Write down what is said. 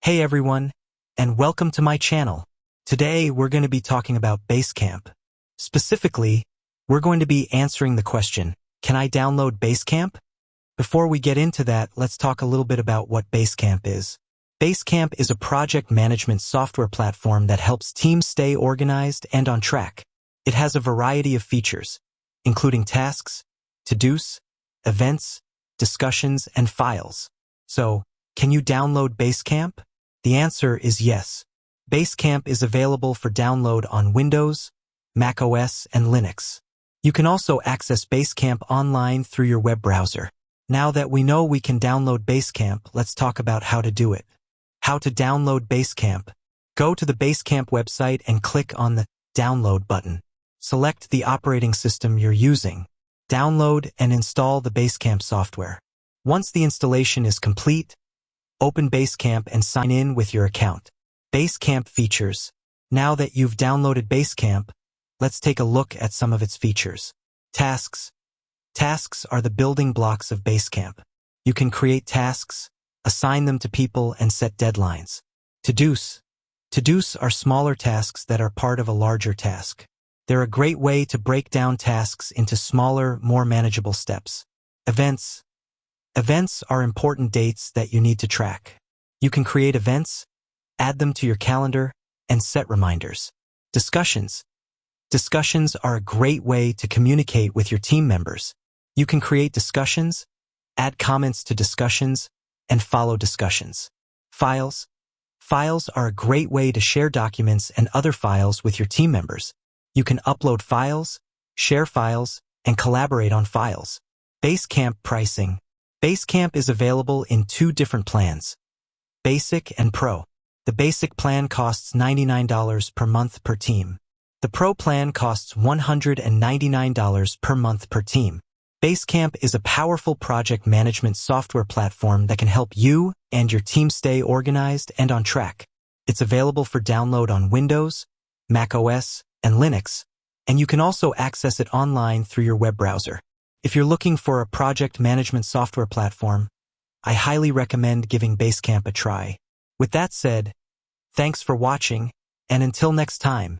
Hey everyone, and welcome to my channel. Today we're going to be talking about Basecamp. Specifically, we're going to be answering the question, can I download Basecamp? Before we get into that, let's talk a little bit about what Basecamp is. Basecamp is a project management software platform that helps teams stay organized and on track. It has a variety of features, including tasks, to-dos, events, discussions, and files. So, can you download Basecamp? The answer is yes. Basecamp is available for download on Windows, Mac OS, and Linux. You can also access Basecamp online through your web browser. Now that we know we can download Basecamp, let's talk about how to do it. How to download Basecamp. Go to the Basecamp website and click on the Download button. Select the operating system you're using. Download and install the Basecamp software. Once the installation is complete, open Basecamp and sign in with your account. Basecamp features. Now that you've downloaded Basecamp, let's take a look at some of its features. Tasks. Tasks are the building blocks of Basecamp. You can create tasks, assign them to people, and set deadlines. To-dos. To-dos are smaller tasks that are part of a larger task. They're a great way to break down tasks into smaller, more manageable steps. Events. Events are important dates that you need to track. You can create events, add them to your calendar, and set reminders. Discussions. Discussions are a great way to communicate with your team members. You can create discussions, add comments to discussions, and follow discussions. Files. Files are a great way to share documents and other files with your team members. You can upload files, share files, and collaborate on files. Basecamp pricing. Basecamp is available in two different plans, Basic and Pro. The Basic plan costs $99 per month per team. The Pro plan costs $199 per month per team. Basecamp is a powerful project management software platform that can help you and your team stay organized and on track. It's available for download on Windows, Mac OS, and Linux, and you can also access it online through your web browser. If you're looking for a project management software platform, I highly recommend giving Basecamp a try. With that said, thanks for watching, and until next time.